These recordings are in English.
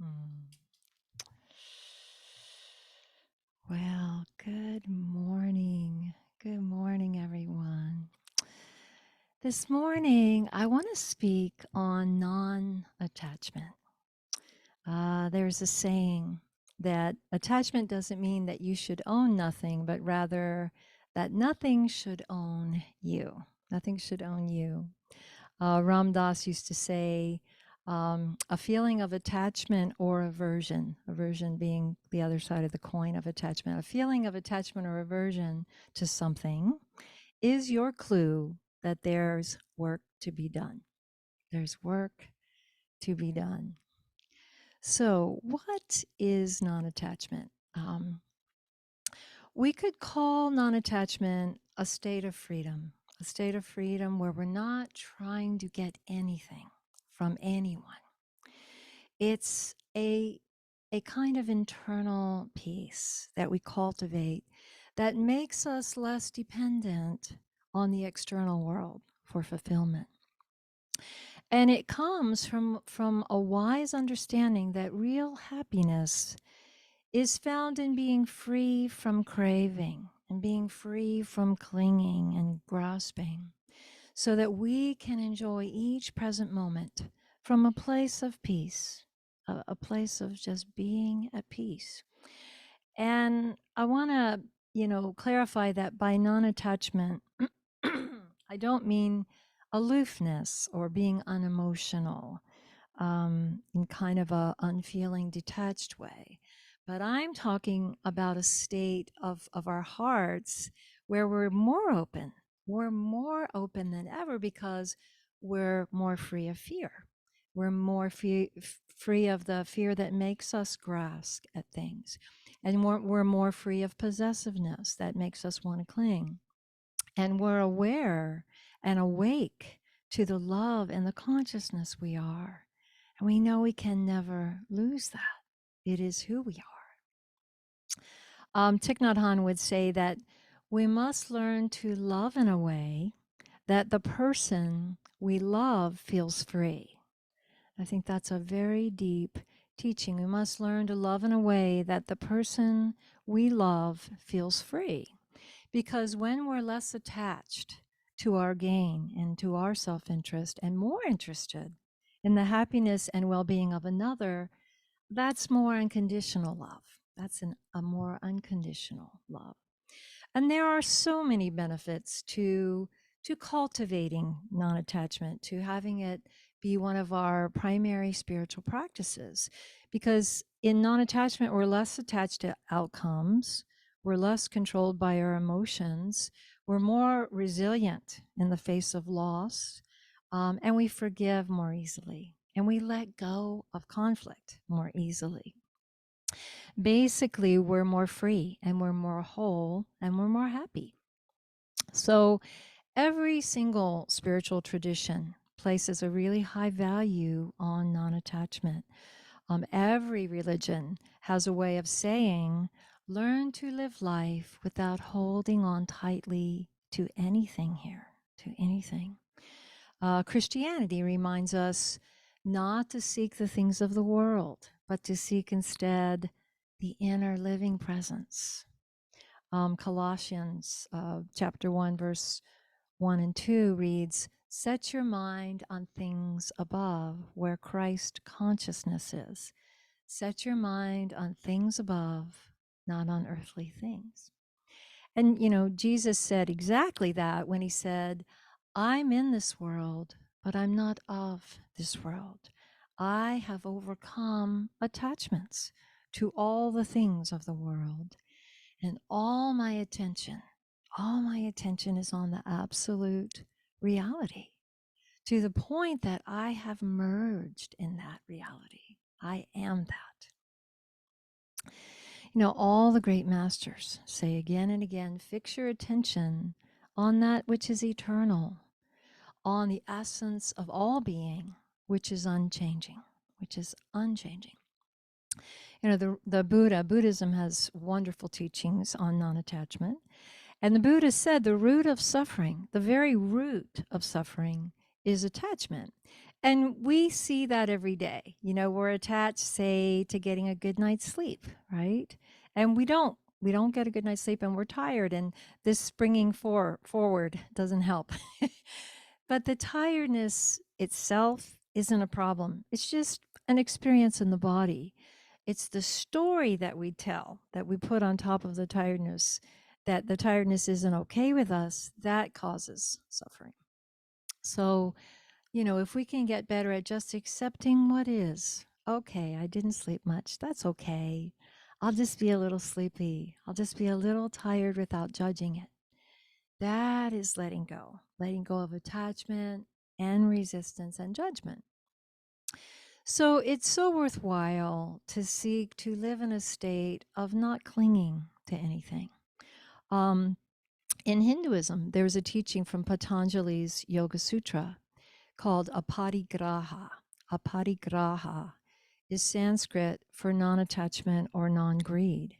Hmm. Well, good morning. Good morning, everyone. This morning, I want to speak on non attachment. There's a saying that attachment doesn't mean that you should own nothing, but rather that nothing should own you. Nothing should own you. Ram Dass used to say, a feeling of attachment or aversion being the other side of the coin of attachment, a feeling of attachment or aversion to something is your clue that there's work to be done. There's work to be done. So, what is non attachment? We could call non attachment a state of freedom where we're not trying to get anything from anyone. It's a kind of internal peace that we cultivate that makes us less dependent on the external world for fulfillment. And it comes from a wise understanding that real happiness is found in being free from craving and being free from clinging and grasping, so that we can enjoy each present moment from a place of peace, a place of just being at peace. And I want to, clarify that by non attachment, I don't mean aloofness or being unemotional in kind of a unfeeling, detached way. But I'm talking about a state of our hearts where we're more open. We're more open than ever because we're more free of fear. We're more free of the fear that makes us grasp at things. And we're more free of possessiveness that makes us want to cling. And we're aware and awake to the love and the consciousness we are. And we know we can never lose that. It is who we are. Thich Nhat Hanh would say that we must learn to love in a way that the person we love feels free. I think that's a very deep teaching. We must learn to love in a way that the person we love feels free. Because when we're less attached to our gain and to our self interest and more interested in the happiness and well being of another, that's more unconditional love. That's a more unconditional love. And there are so many benefits to cultivating non-attachment, to having it be one of our primary spiritual practices. Because in non-attachment, we're less attached to outcomes, we're less controlled by our emotions, we're more resilient in the face of loss, and we forgive more easily, and we let go of conflict more easily. Basically, we're more free and we're more whole and we're more happy. So, every single spiritual tradition places a really high value on non attachment. Every religion has a way of saying, learn to live life without holding on tightly to anything here, to anything. Christianity reminds us not to seek the things of the world, but to seek instead the inner living presence. Colossians chapter 1, verse 1 and 2 reads, set your mind on things above where Christ consciousness is. Set your mind on things above, not on earthly things. And, Jesus said exactly that when he said, I'm in this world, but I'm not of this world. I have overcome attachments to all the things of the world, and all my attention is on the absolute reality, to the point that I have merged in that reality. I am that. All the great masters say again and again, fix your attention on that which is eternal, on the essence of all being, which is unchanging, which is unchanging. The Buddhism has wonderful teachings on non-attachment. And the Buddha said the root of suffering, the very root of suffering, is attachment. And we see that every day. You know, we're attached, say, to getting a good night's sleep, right? And we don't. We don't get a good night's sleep and we're tired. And this springing forward doesn't help. But the tiredness itself isn't a problem. It's just an experience in the body. It's the story that we tell, that we put on top of the tiredness, that the tiredness isn't okay with us, that causes suffering. So, you know, if we can get better at just accepting what is, okay, I didn't sleep much. That's okay. I'll just be a little sleepy. I'll just be a little tired without judging it. That is letting go of attachment and resistance and judgment. So it's so worthwhile to seek to live in a state of not clinging to anything. Um, in Hinduism, there's a teaching from Patanjali's Yoga Sutra called aparigraha. Aparigraha is Sanskrit for non-attachment or non-greed.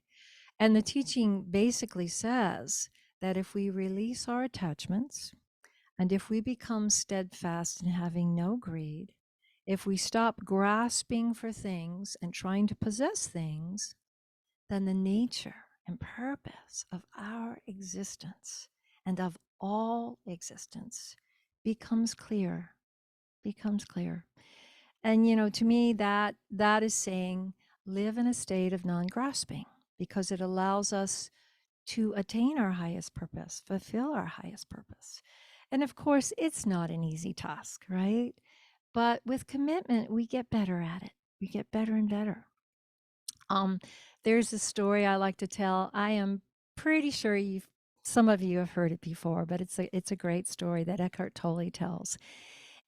And the teaching basically says that if we release our attachments and if we become steadfast in having no greed, if we stop grasping for things and trying to possess things, then the nature and purpose of our existence and of all existence becomes clear, becomes clear. And you know, to me, that is saying live in a state of non-grasping, because it allows us to attain our highest purpose, fulfill our highest purpose. And of course, it's not an easy task, right? But with commitment, we get better at it. We get better and better. Um, there's a story I like to tell. I am pretty sure some of you have heard it before, but it's a great story that Eckhart Tolle tells.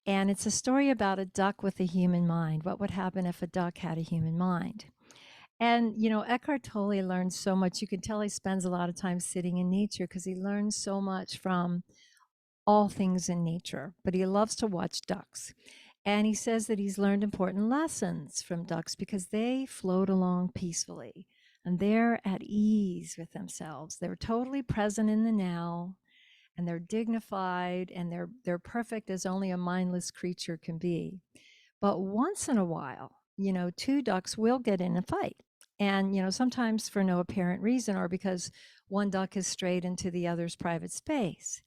And it's a story about a duck with a human mind. What would happen if a duck had a human mind? And, you know, Eckhart Tolle learns so much. You can tell he spends a lot of time sitting in nature because he learns so much from all things in nature, but he loves to watch ducks. And he says that he's learned important lessons from ducks because they float along peacefully and they're at ease with themselves. They're totally present in the now, and they're dignified, and they're perfect as only a mindless creature can be. But once in a while, you know, two ducks will get in a fight. And, you know, sometimes for no apparent reason or because one duck has strayed into the other's private space.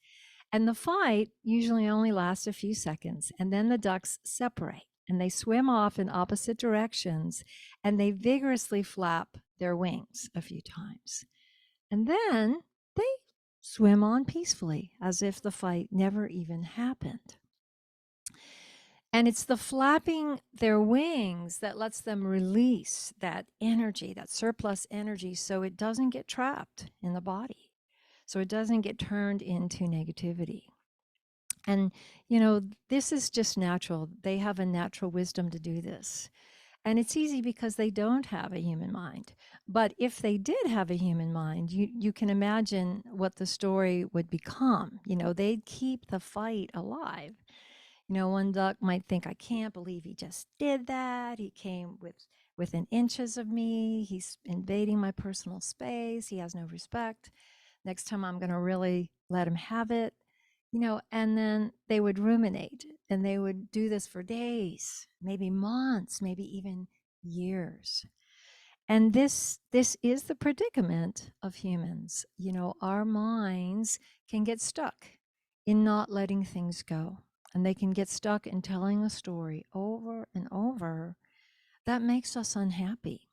And the fight usually only lasts a few seconds, and then the ducks separate and they swim off in opposite directions and they vigorously flap their wings a few times. And then they swim on peacefully as if the fight never even happened. And it's the flapping their wings that lets them release that energy, that surplus energy, so it doesn't get trapped in the body, so it doesn't get turned into negativity. And, you know, this is just natural. They have a natural wisdom to do this. And it's easy because they don't have a human mind. But if they did have a human mind, you can imagine what the story would become. You know, they'd keep the fight alive. You know, one duck might think, I can't believe he just did that. He came within inches of me. He's invading my personal space. He has no respect. Next time I'm going to really let him have it. You know, and then they would ruminate and they would do this for days, maybe months, maybe even years. And this is the predicament of humans. You know, our minds can get stuck in not letting things go. And they can get stuck in telling a story over and over that makes us unhappy.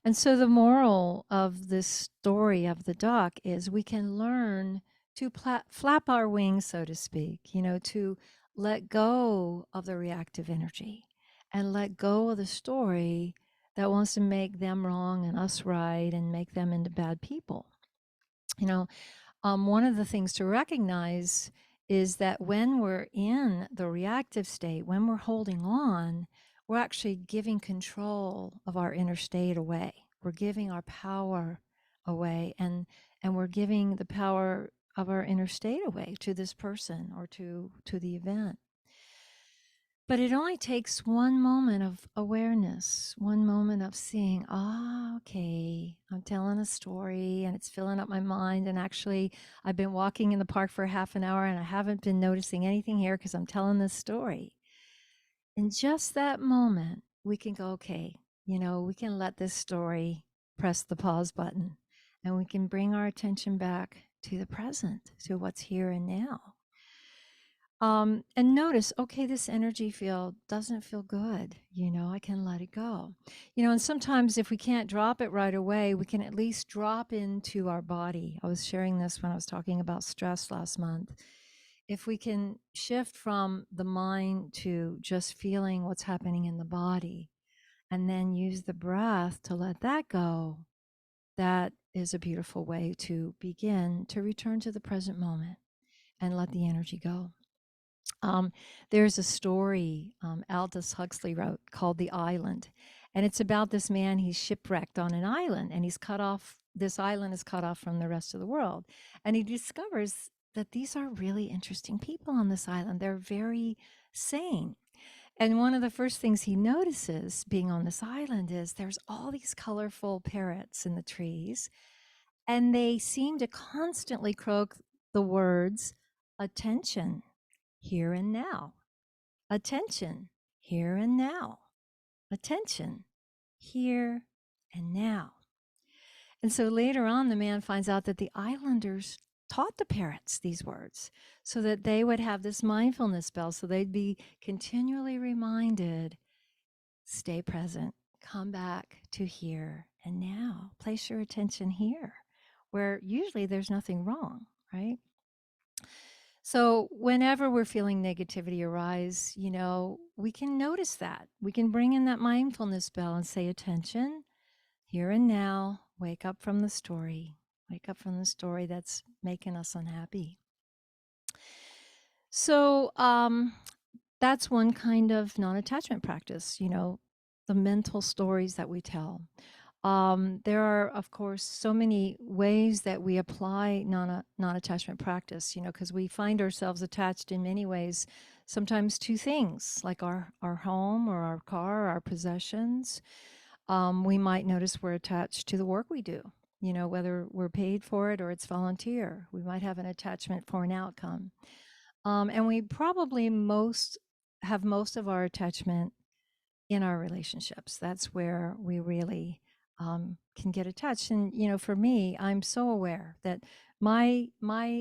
And so the moral of this story of the duck is we can learn to flap our wings, so to speak, you know, to let go of the reactive energy and let go of the story that wants to make them wrong and us right and make them into bad people. You know, one of the things to recognize is that when we're in the reactive state, when we're holding on, we're actually giving control of our inner state away. We're giving our power away, and we're giving the power of our inner state away to this person or to the event. But it only takes one moment of awareness, one moment of seeing, okay, I'm telling a story and it's filling up my mind. And actually, I've been walking in the park for half an hour and I haven't been noticing anything here because I'm telling this story. in just that moment, we can go, okay, we can let this story press the pause button and we can bring our attention back to the present, to what's here and now. And notice, okay, this energy field doesn't feel good. I can let it go. And sometimes if we can't drop it right away, we can at least drop into our body. I was sharing this when I was talking about stress last month. If we can shift from the mind to just feeling what's happening in the body and then use the breath to let that go, that is a beautiful way to begin to return to the present moment and let the energy go. There's a story Aldous Huxley wrote called The Island. And it's about this man, he's shipwrecked on an island and he's cut off, this island is cut off from the rest of the world. And he discovers that these are really interesting people on this island. They're very sane. And one of the first things he notices being on this island is there's all these colorful parrots in the trees, and they seem to constantly croak the words, attention, here and now. Attention, here and now. Attention, here and now. And so later on, the man finds out that the islanders taught the parrots these words so that they would have this mindfulness bell, so they'd be continually reminded, stay present, come back to here and now. Place your attention here, where usually there's nothing wrong, right? So whenever we're feeling negativity arise, we can notice that. We can bring in that mindfulness bell and say, attention, here and now, wake up from the story. Wake up from the story that's making us unhappy. So that's one kind of non-attachment practice, the mental stories that we tell. There are, of course, so many ways that we apply non-attachment practice, because we find ourselves attached in many ways, sometimes to things like our home or our car, or our possessions. We might notice we're attached to the work we do, whether we're paid for it or it's volunteer. We might have an attachment for an outcome. And we probably have most of our attachment in our relationships. That's where we really can get attached. And for me, I'm so aware that my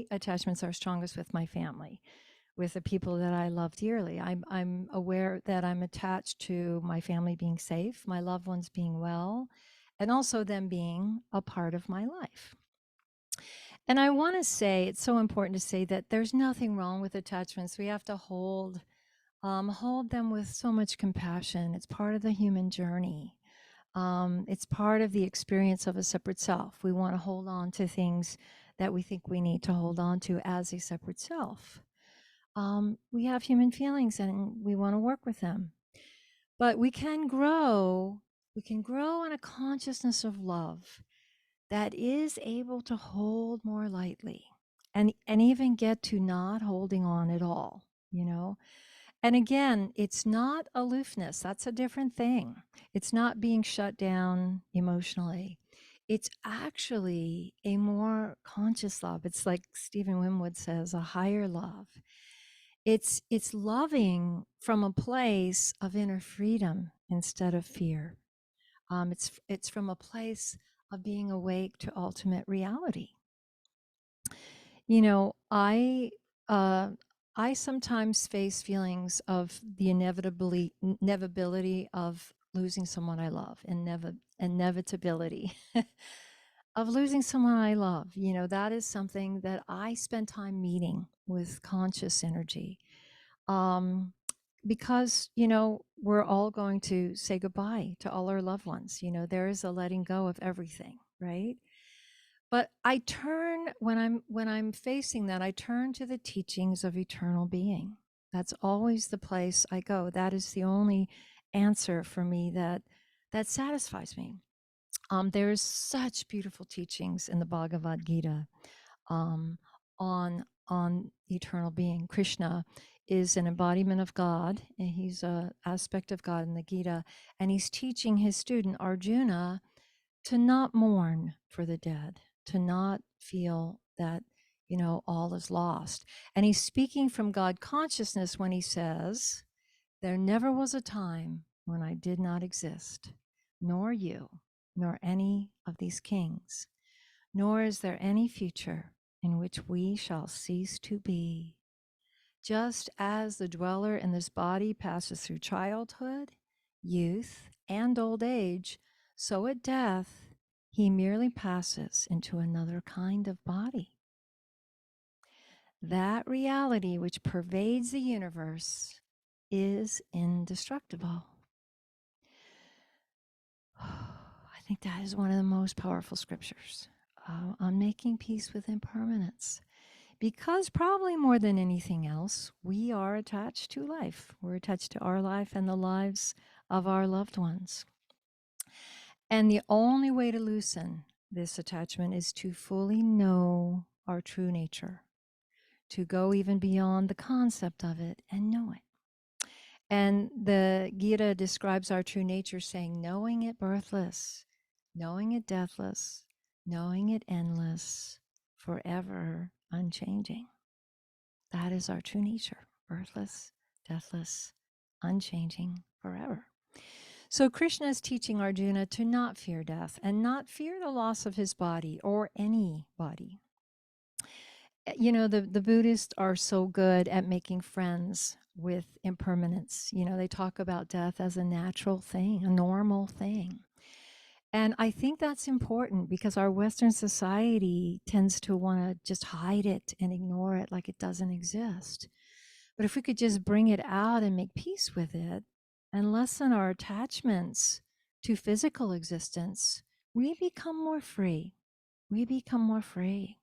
attachments are strongest with my family, with the people that I love dearly. I'm aware that I'm attached to my family being safe, my loved ones being well, and also them being a part of my life. And I want to say, it's so important to say that there's nothing wrong with attachments. We have to hold them with so much compassion. It's part of the human journey. It's part of the experience of a separate self. We want to hold on to things that we think we need to hold on to as a separate self. We have human feelings and we want to work with them. But we can grow in a consciousness of love that is able to hold more lightly and even get to not holding on at all, And again, it's not aloofness. That's a different thing. It's not being shut down emotionally. It's actually a more conscious love. It's like Stephen Winwood says, a higher love. It's loving from a place of inner freedom instead of fear. It's from a place of being awake to ultimate reality. I sometimes face feelings of the inevitability of losing someone I love, inevitability of losing someone I love. That is something that I spend time meeting with conscious energy. Because, we're all going to say goodbye to all our loved ones. There is a letting go of everything, right? But I turn when I'm facing that, I turn to the teachings of eternal being. That's always the place I go. That is the only answer for me that satisfies me. There's such beautiful teachings in the Bhagavad Gita um, on eternal being. Krishna is an embodiment of God, and he's an aspect of God in the Gita, and he's teaching his student Arjuna to not mourn for the dead, to not feel that, all is lost. And he's speaking from God consciousness when he says There never was a time when I did not exist, nor you, nor any of these kings, nor is there any future in which we shall cease to be. Just as the dweller in this body passes through childhood, youth, and old age, so at death he merely passes into another kind of body. That reality which pervades the universe is indestructible. I think that is one of the most powerful scriptures on making peace with impermanence. Because probably more than anything else, we are attached to life. We're attached to our life and the lives of our loved ones. And the only way to loosen this attachment is to fully know our true nature, to go even beyond the concept of it and know it. And the Gita describes our true nature saying, knowing it birthless, knowing it deathless, knowing it endless, forever unchanging. That is our true nature, birthless, deathless, unchanging, forever. So Krishna is teaching Arjuna to not fear death and not fear the loss of his body or any body. You know, the Buddhists are so good at making friends with impermanence. You know, they talk about death as a natural thing, a normal thing. And I think that's important because our Western society tends to want to just hide it and ignore it like it doesn't exist. But if we could just bring it out and make peace with it and lessen our attachments to physical existence, we become more free. We become more free.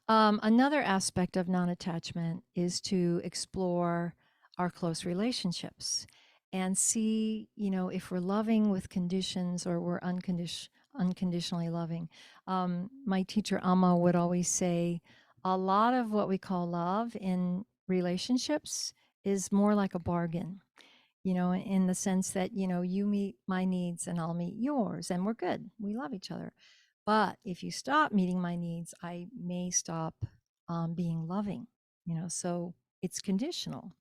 Another aspect of non-attachment is to explore our close relationships and see, you know, if we're loving with conditions or we're unconditionally loving. My teacher Amma would always say, a lot of what we call love in relationships is more like a bargain, you know, in the sense that, you know, you meet my needs and I'll meet yours and we're good. We love each other. But if you stop meeting my needs, I may stop being loving, you know, so it's conditional.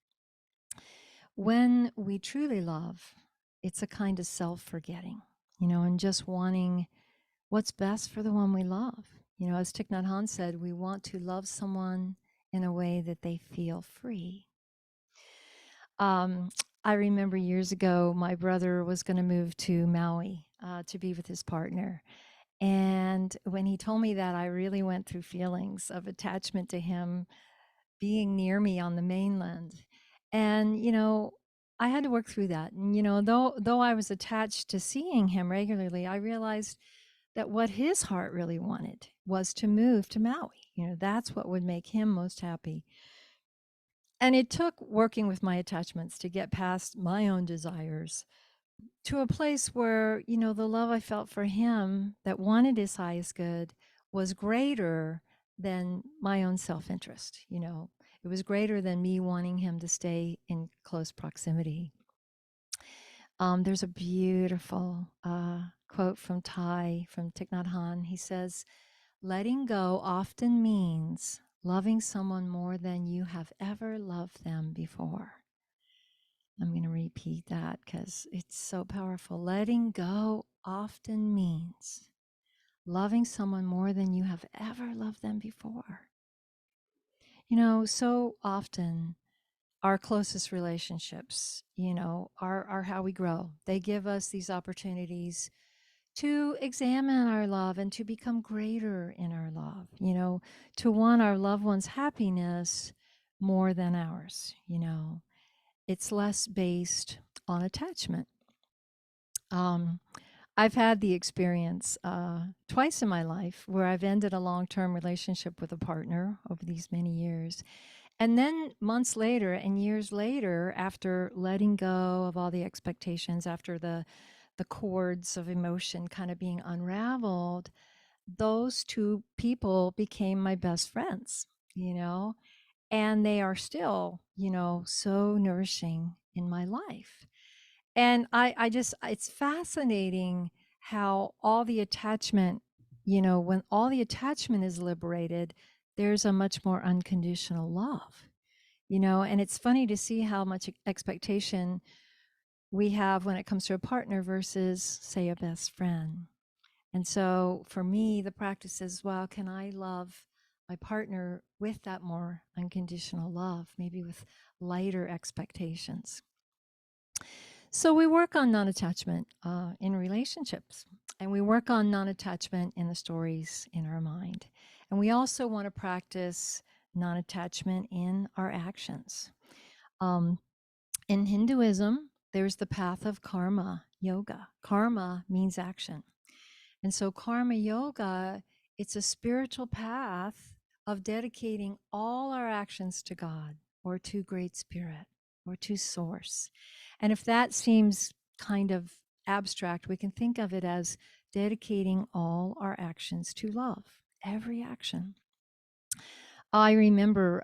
When we truly love, it's a kind of self-forgetting, you know, and just wanting what's best for the one we love. You know, as Thich Nhat Hanh said, we want to love someone in a way that they feel free. Um, I remember years ago, my brother was going to move to Maui to be with his partner. And when he told me that, I really went through feelings of attachment to him being near me on the mainland. And, you know, I had to work through that. And, you know, though I was attached to seeing him regularly, I realized that what his heart really wanted was to move to Maui. You know, that's what would make him most happy. And it took working with my attachments to get past my own desires to a place where, you know, the love I felt for him that wanted his highest good was greater than my own self-interest. You know, it was greater than me wanting him to stay in close proximity. There's a beautiful quote from Thich Nhat Hanh. He says, letting go often means loving someone more than you have ever loved them before. I'm going to repeat that because it's so powerful. Letting go often means loving someone more than you have ever loved them before. You know, so often our closest relationships, you know, are how we grow. They give us these opportunities to examine our love and to become greater in our love, you know, to want our loved one's happiness more than ours, you know. It's less based on attachment. I've had the experience twice in my life where I've ended a long-term relationship with a partner over these many years. And then months later and years later, after letting go of all the expectations, after the cords of emotion kind of being unraveled, those two people became my best friends, you know, and they are still, you know, so nourishing in my life. And I just, it's fascinating how all the attachment, you know, when all the attachment is liberated, there's a much more unconditional love. And it's funny to see how much expectation we have when it comes to a partner versus, say, a best friend. And so for me, the practice is, well, can I love my partner with that more unconditional love, maybe with lighter expectations? So we work on non-attachment in relationships, and we work on non-attachment in the stories in our mind. And we also want to practice non-attachment in our actions. Um, in Hinduism, there's the path of karma yoga. Karma means action. And so karma yoga, it's a spiritual path of dedicating all our actions to God or to Great Spirit or to Source. And if that seems kind of abstract, we can think of it as dedicating all our actions to love, every action. I remember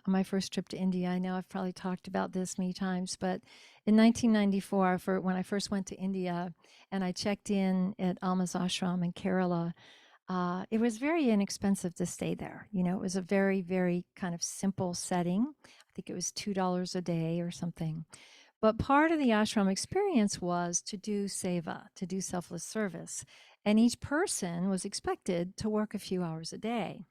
my first trip to India. I know I've probably talked about this many times, but in 1994, when I first went to India and I checked in at Alma's ashram in Kerala, it was very inexpensive to stay there. It was a very, very kind of simple setting. I think it was $2 a day or something. But part of the ashram experience was to do seva, to do selfless service. And each person was expected to work a few hours a day.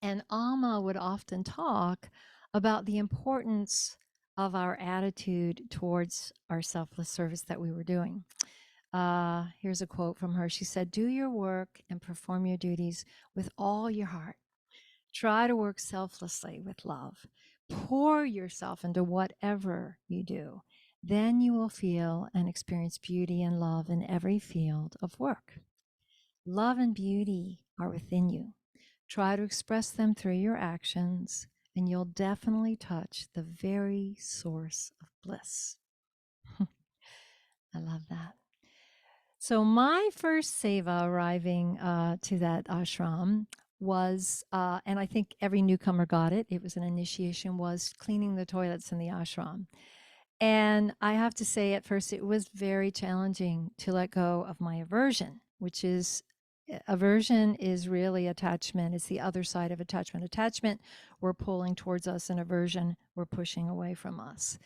And Alma would often talk about the importance of our attitude towards our selfless service that we were doing. Here's a quote from her. She said, "Do your work and perform your duties with all your heart. Try to work selflessly with love. Pour yourself into whatever you do. Then you will feel and experience beauty and love in every field of work. Love and beauty are within you. Try to express them through your actions, and you'll definitely touch the very source of bliss." I love that. So my first seva arriving to that ashram was, and I think every newcomer got it, it was an initiation, was cleaning the toilets in the ashram. And I have to say, at first, it was very challenging to let go of my aversion, which is aversion is really attachment. It's the other side of attachment. Attachment, we're pulling towards us, and aversion, we're pushing away from us.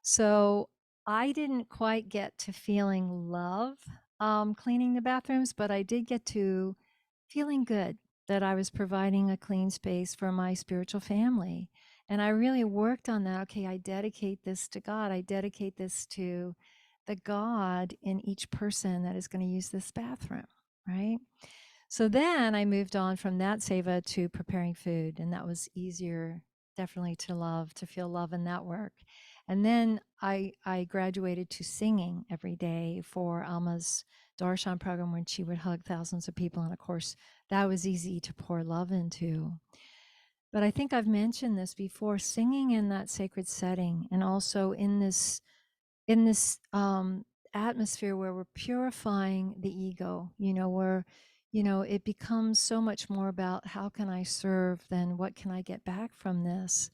So I didn't quite get to feeling love cleaning the bathrooms, but I did get to feeling good that I was providing a clean space for my spiritual family. And I really worked on that. Okay, I dedicate this to God. I dedicate this to the God in each person that is going to use this bathroom, right? So then I moved on from that seva to preparing food, and that was easier, definitely, to feel love in that work. And then I graduated to singing every day for Alma's darshan program, when she would hug thousands of people. And of course, that was easy to pour love into. But I think I've mentioned this before, singing in that sacred setting, and also in this atmosphere where we're purifying the ego, where it becomes so much more about how can I serve than what can I get back from this.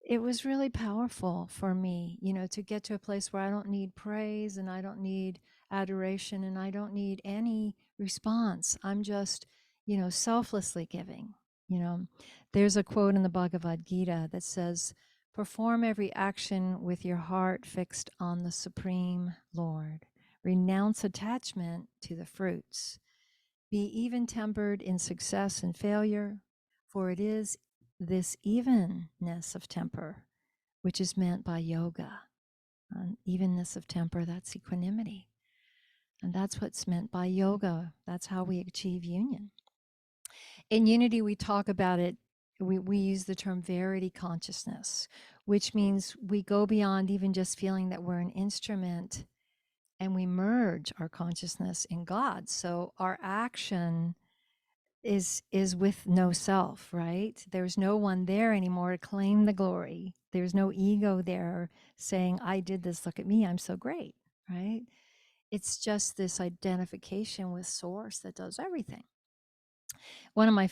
It was really powerful for me, to get to a place where I don't need praise and I don't need adoration and I don't need any response. I'm just, selflessly giving. There's a quote in the Bhagavad Gita that says, "Perform every action with your heart fixed on the Supreme Lord. Renounce attachment to the fruits. Be even-tempered in success and failure, for it is this evenness of temper which is meant by yoga." Evenness of temper, that's equanimity. And that's what's meant by yoga. That's how we achieve union. In unity, we talk about it, we use the term verity consciousness, which means we go beyond even just feeling that we're an instrument, and we merge our consciousness in God. So our action is with no self, right? There's no one there anymore to claim the glory. There's no ego there saying, I did this, look at me, I'm so great, right? It's just this identification with Source that does everything. One of my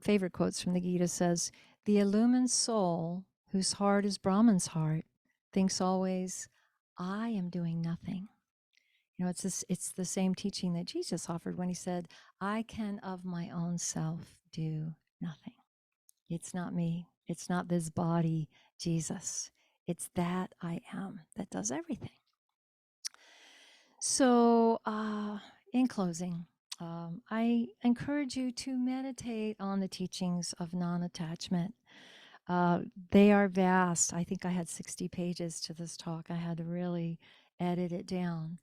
favorite quotes from the Gita says, "The illumined soul, whose heart is Brahman's heart, thinks always, I am doing nothing." It's the same teaching that Jesus offered when he said, "I can of my own self do nothing." It's not me. It's not this body, Jesus. It's that I am that does everything. So, in closing, I encourage you to meditate on the teachings of non attachment. They are vast. I think I had 60 pages to this talk. I had to really edit it down.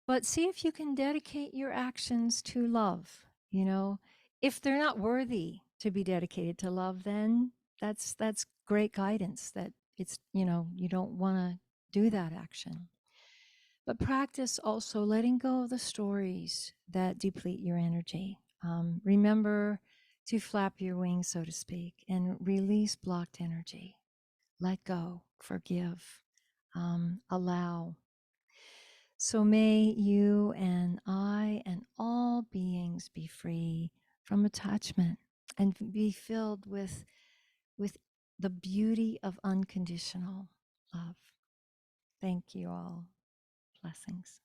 But see if you can dedicate your actions to love. You know, if they're not worthy to be dedicated to love, then that's great guidance that it's, you don't want to do that action. But practice also letting go of the stories that deplete your energy. Remember to flap your wings, so to speak, and release blocked energy. Let go, forgive, allow. So may you and I and all beings be free from attachment and be filled with the beauty of unconditional love. Thank you all. Blessings.